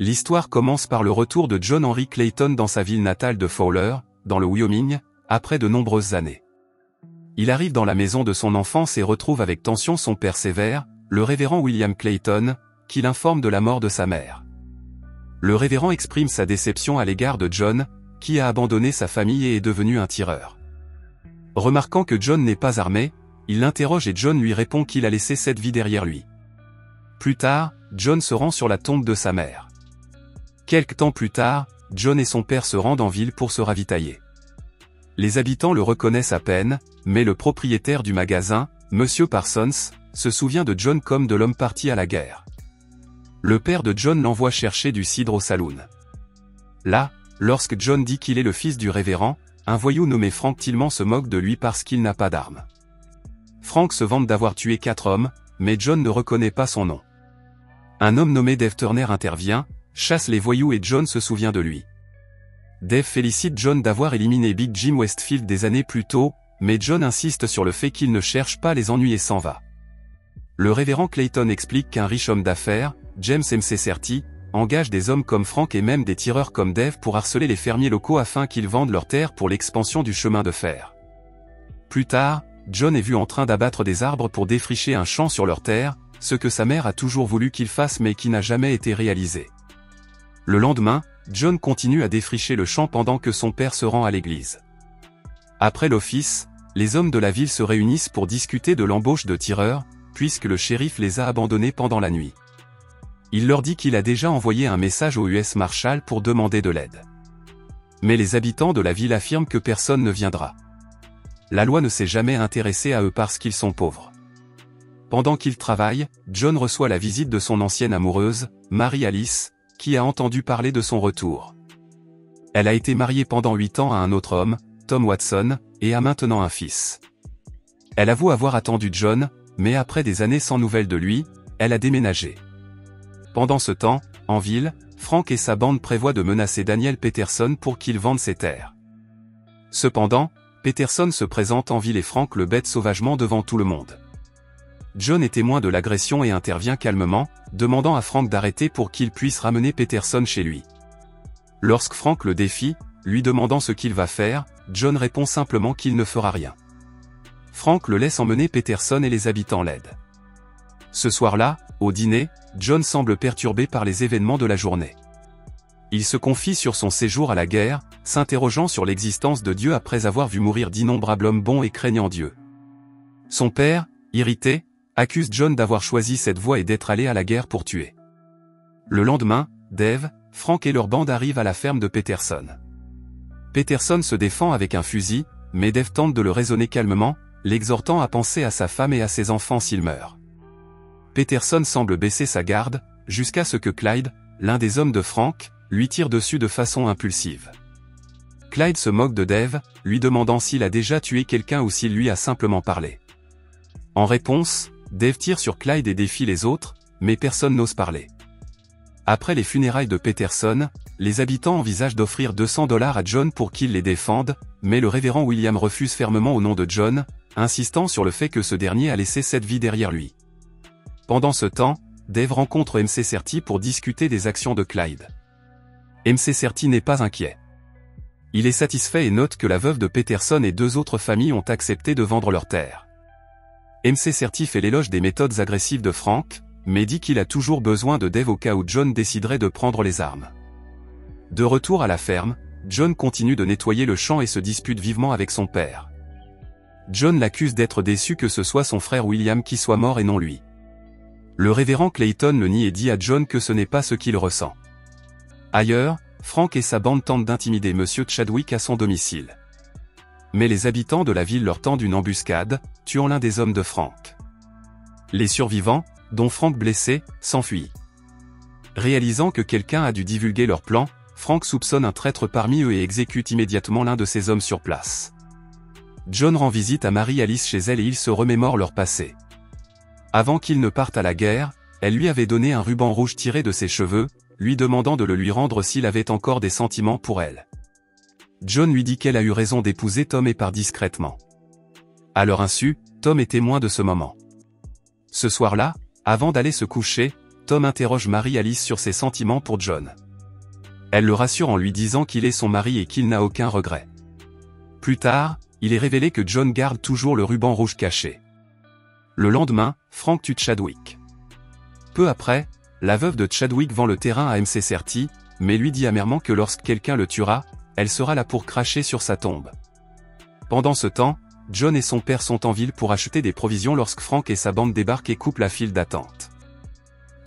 L'histoire commence par le retour de John Henry Clayton dans sa ville natale de Fowler, dans le Wyoming, après de nombreuses années. Il arrive dans la maison de son enfance et retrouve avec tension son père sévère, le révérend William Clayton, qui l'informe de la mort de sa mère. Le révérend exprime sa déception à l'égard de John, qui a abandonné sa famille et est devenu un tireur. Remarquant que John n'est pas armé, il l'interroge et John lui répond qu'il a laissé cette vie derrière lui. Plus tard, John se rend sur la tombe de sa mère. Quelque temps plus tard, John et son père se rendent en ville pour se ravitailler. Les habitants le reconnaissent à peine, mais le propriétaire du magasin, Monsieur Parsons, se souvient de John comme de l'homme parti à la guerre. Le père de John l'envoie chercher du cidre au saloon. Là, lorsque John dit qu'il est le fils du révérend, un voyou nommé Frank Tillman se moque de lui parce qu'il n'a pas d'armes. Frank se vante d'avoir tué 4 hommes, mais John ne reconnaît pas son nom. Un homme nommé Dave Turner intervient, chasse les voyous et John se souvient de lui. Dave félicite John d'avoir éliminé Big Jim Westfield des années plus tôt, mais John insiste sur le fait qu'il ne cherche pas les ennuis et s'en va. Le révérend Clayton explique qu'un riche homme d'affaires, James McCarthy, engage des hommes comme Frank et même des tireurs comme Dave pour harceler les fermiers locaux afin qu'ils vendent leurs terres pour l'expansion du chemin de fer. Plus tard, John est vu en train d'abattre des arbres pour défricher un champ sur leurs terres, ce que sa mère a toujours voulu qu'il fasse mais qui n'a jamais été réalisé. Le lendemain, John continue à défricher le champ pendant que son père se rend à l'église. Après l'office, les hommes de la ville se réunissent pour discuter de l'embauche de tireurs, puisque le shérif les a abandonnés pendant la nuit. Il leur dit qu'il a déjà envoyé un message au US Marshal pour demander de l'aide. Mais les habitants de la ville affirment que personne ne viendra. La loi ne s'est jamais intéressée à eux parce qu'ils sont pauvres. Pendant qu'il travaille, John reçoit la visite de son ancienne amoureuse, Mary Alice, qui a entendu parler de son retour. Elle a été mariée pendant 8 ans à un autre homme, Tom Watson, et a maintenant un fils. Elle avoue avoir attendu John, mais après des années sans nouvelles de lui, elle a déménagé. Pendant ce temps, en ville, Frank et sa bande prévoient de menacer Daniel Peterson pour qu'il vende ses terres. Cependant, Peterson se présente en ville et Frank le bête sauvagement devant tout le monde. John est témoin de l'agression et intervient calmement, demandant à Frank d'arrêter pour qu'il puisse ramener Peterson chez lui. Lorsque Frank le défie, lui demandant ce qu'il va faire, John répond simplement qu'il ne fera rien. Frank le laisse emmener Peterson et les habitants l'aident. Ce soir-là, au dîner, John semble perturbé par les événements de la journée. Il se confie sur son séjour à la guerre, s'interrogeant sur l'existence de Dieu après avoir vu mourir d'innombrables hommes bons et craignant Dieu. Son père, irrité, accuse John d'avoir choisi cette voie et d'être allé à la guerre pour tuer. Le lendemain, Dave, Frank et leur bande arrivent à la ferme de Peterson. Peterson se défend avec un fusil, mais Dave tente de le raisonner calmement, l'exhortant à penser à sa femme et à ses enfants s'il meurt. Peterson semble baisser sa garde, jusqu'à ce que Clyde, l'un des hommes de Frank, lui tire dessus de façon impulsive. Clyde se moque de Dave, lui demandant s'il a déjà tué quelqu'un ou s'il lui a simplement parlé. En réponse, Dave tire sur Clyde et défie les autres, mais personne n'ose parler. Après les funérailles de Peterson, les habitants envisagent d'offrir $200 à John pour qu'il les défende, mais le révérend William refuse fermement au nom de John, insistant sur le fait que ce dernier a laissé cette vie derrière lui. Pendant ce temps, Dave rencontre McCarthy pour discuter des actions de Clyde. McCarthy n'est pas inquiet. Il est satisfait et note que la veuve de Peterson et 2 autres familles ont accepté de vendre leurs terres. McCarthy fait l'éloge des méthodes agressives de Frank, mais dit qu'il a toujours besoin de Dave au cas où John déciderait de prendre les armes. De retour à la ferme, John continue de nettoyer le champ et se dispute vivement avec son père. John l'accuse d'être déçu que ce soit son frère William qui soit mort et non lui. Le révérend Clayton le nie et dit à John que ce n'est pas ce qu'il ressent. Ailleurs, Frank et sa bande tentent d'intimider Monsieur Chadwick à son domicile. Mais les habitants de la ville leur tendent une embuscade, tuant l'un des hommes de Frank. Les survivants, dont Frank blessé, s'enfuient. Réalisant que quelqu'un a dû divulguer leur plan, Frank soupçonne un traître parmi eux et exécute immédiatement l'un de ses hommes sur place. John rend visite à Mary Alice chez elle et ils se remémorent leur passé. Avant qu'ils ne partent à la guerre, elle lui avait donné un ruban rouge tiré de ses cheveux, lui demandant de le lui rendre s'il avait encore des sentiments pour elle. John lui dit qu'elle a eu raison d'épouser Tom et part discrètement. À leur insu, Tom est témoin de ce moment. Ce soir-là, avant d'aller se coucher, Tom interroge Marie-Alice sur ses sentiments pour John. Elle le rassure en lui disant qu'il est son mari et qu'il n'a aucun regret. Plus tard, il est révélé que John garde toujours le ruban rouge caché. Le lendemain, Frank tue Chadwick. Peu après, la veuve de Chadwick vend le terrain à MC Certi, mais lui dit amèrement que lorsque quelqu'un le tuera, elle sera là pour cracher sur sa tombe. Pendant ce temps, John et son père sont en ville pour acheter des provisions lorsque Frank et sa bande débarquent et coupent la file d'attente.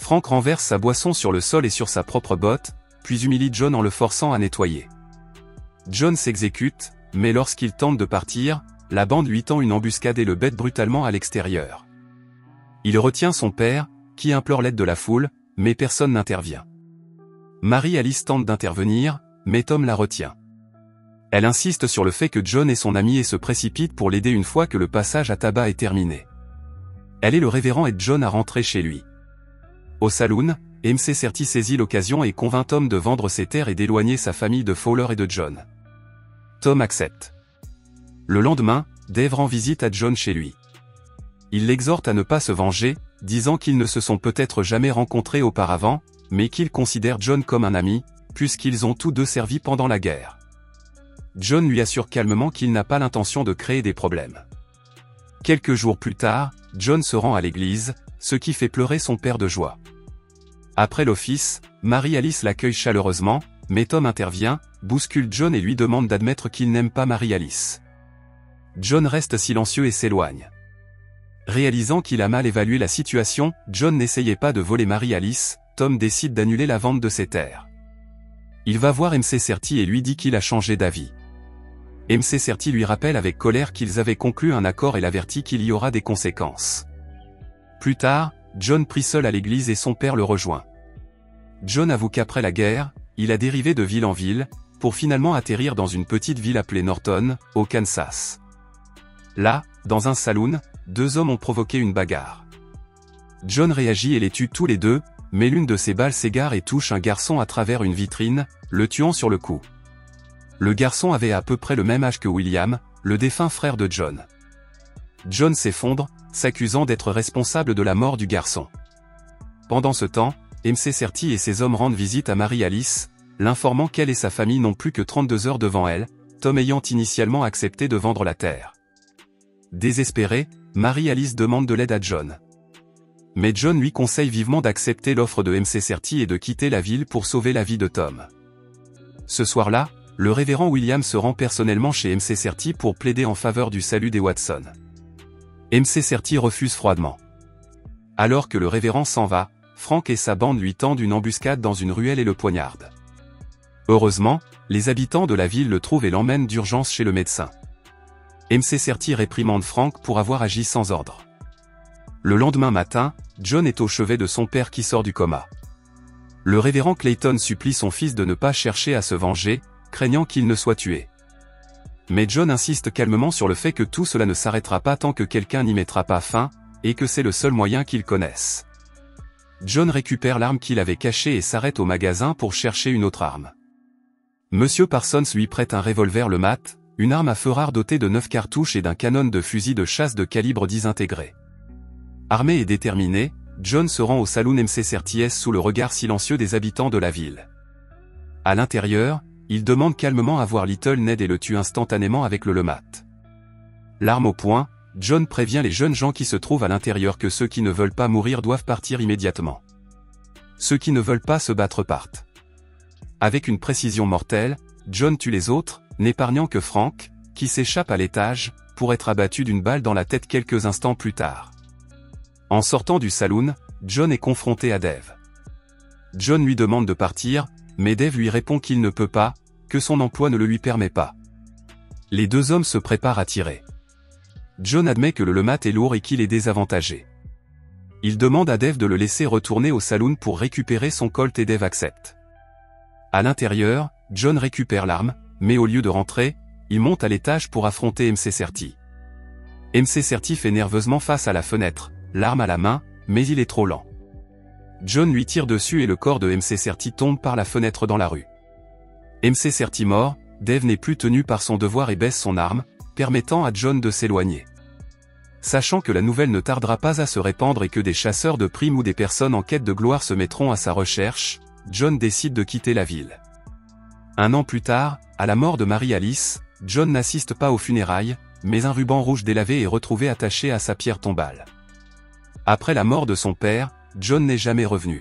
Frank renverse sa boisson sur le sol et sur sa propre botte, puis humilie John en le forçant à nettoyer. John s'exécute, mais lorsqu'il tente de partir, la bande lui tend une embuscade et le bête brutalement à l'extérieur. Il retient son père, qui implore l'aide de la foule, mais personne n'intervient. Marie-Alice tente d'intervenir, mais Tom la retient. Elle insiste sur le fait que John est son ami et se précipite pour l'aider une fois que le passage à tabac est terminé. Elle et le révérend aident John à rentrer chez lui. Au saloon, MC Certi saisit l'occasion et convainc Tom de vendre ses terres et d'éloigner sa famille de Fowler et de John. Tom accepte. Le lendemain, Dave rend visite à John chez lui. Il l'exhorte à ne pas se venger, disant qu'ils ne se sont peut-être jamais rencontrés auparavant, mais qu'il considère John comme un ami, puisqu'ils ont tous deux servi pendant la guerre. John lui assure calmement qu'il n'a pas l'intention de créer des problèmes. Quelques jours plus tard, John se rend à l'église, ce qui fait pleurer son père de joie. Après l'office, Marie-Alice l'accueille chaleureusement, mais Tom intervient, bouscule John et lui demande d'admettre qu'il n'aime pas Marie-Alice. John reste silencieux et s'éloigne. Réalisant qu'il a mal évalué la situation, John n'essayait pas de voler Marie-Alice, Tom décide d'annuler la vente de ses terres. Il va voir MC Certi et lui dit qu'il a changé d'avis. MC Certi lui rappelle avec colère qu'ils avaient conclu un accord et l'avertit qu'il y aura des conséquences. Plus tard, John prie seul à l'église et son père le rejoint. John avoue qu'après la guerre, il a dérivé de ville en ville, pour finalement atterrir dans une petite ville appelée Norton, au Kansas. Là, dans un saloon, deux hommes ont provoqué une bagarre. John réagit et les tue tous les deux, mais l'une de ses balles s'égare et touche un garçon à travers une vitrine, le tuant sur le coup. Le garçon avait à peu près le même âge que William, le défunt frère de John. John s'effondre, s'accusant d'être responsable de la mort du garçon. Pendant ce temps, MC Certi et ses hommes rendent visite à Marie-Alice, l'informant qu'elle et sa famille n'ont plus que 32 heures devant elle, Tom ayant initialement accepté de vendre la terre. Désespérée, Marie-Alice demande de l'aide à John. Mais John lui conseille vivement d'accepter l'offre de MC Certi et de quitter la ville pour sauver la vie de Tom. Ce soir-là, le révérend William se rend personnellement chez MC Certi pour plaider en faveur du salut des Watson. MC Certi refuse froidement. Alors que le révérend s'en va, Frank et sa bande lui tendent une embuscade dans une ruelle et le poignardent. Heureusement, les habitants de la ville le trouvent et l'emmènent d'urgence chez le médecin. MC Certi réprimande Frank pour avoir agi sans ordre. Le lendemain matin, John est au chevet de son père qui sort du coma. Le révérend Clayton supplie son fils de ne pas chercher à se venger, craignant qu'il ne soit tué. Mais John insiste calmement sur le fait que tout cela ne s'arrêtera pas tant que quelqu'un n'y mettra pas fin, et que c'est le seul moyen qu'ils connaissent. John récupère l'arme qu'il avait cachée et s'arrête au magasin pour chercher une autre arme. Monsieur Parsons lui prête un revolver le mat, une arme à feu rare dotée de 9 cartouches et d'un canon de fusil de chasse de calibre 10 intégré. Armé et déterminé, John se rend au saloon MC Certi sous le regard silencieux des habitants de la ville. À l'intérieur, il demande calmement à voir Little Ned et le tue instantanément avec le lemat. L'arme au poing, John prévient les jeunes gens qui se trouvent à l'intérieur que ceux qui ne veulent pas mourir doivent partir immédiatement. Ceux qui ne veulent pas se battre partent. Avec une précision mortelle, John tue les autres, n'épargnant que Frank, qui s'échappe à l'étage, pour être abattu d'une balle dans la tête quelques instants plus tard. En sortant du saloon, John est confronté à Dave. John lui demande de partir, mais Dave lui répond qu'il ne peut pas, que son emploi ne le lui permet pas. Les deux hommes se préparent à tirer. John admet que le lemat est lourd et qu'il est désavantagé. Il demande à Dave de le laisser retourner au saloon pour récupérer son Colt et Dave accepte. À l'intérieur, John récupère l'arme, mais au lieu de rentrer, il monte à l'étage pour affronter MC Certi. MC Certi fait nerveusement face à la fenêtre, l'arme à la main, mais il est trop lent. John lui tire dessus et le corps de MC Certi tombe par la fenêtre dans la rue. MC Certi mort, Dave n'est plus tenu par son devoir et baisse son arme, permettant à John de s'éloigner. Sachant que la nouvelle ne tardera pas à se répandre et que des chasseurs de primes ou des personnes en quête de gloire se mettront à sa recherche, John décide de quitter la ville. Un an plus tard, à la mort de Marie-Alice, John n'assiste pas aux funérailles, mais un ruban rouge délavé est retrouvé attaché à sa pierre tombale. Après la mort de son père, John n'est jamais revenu.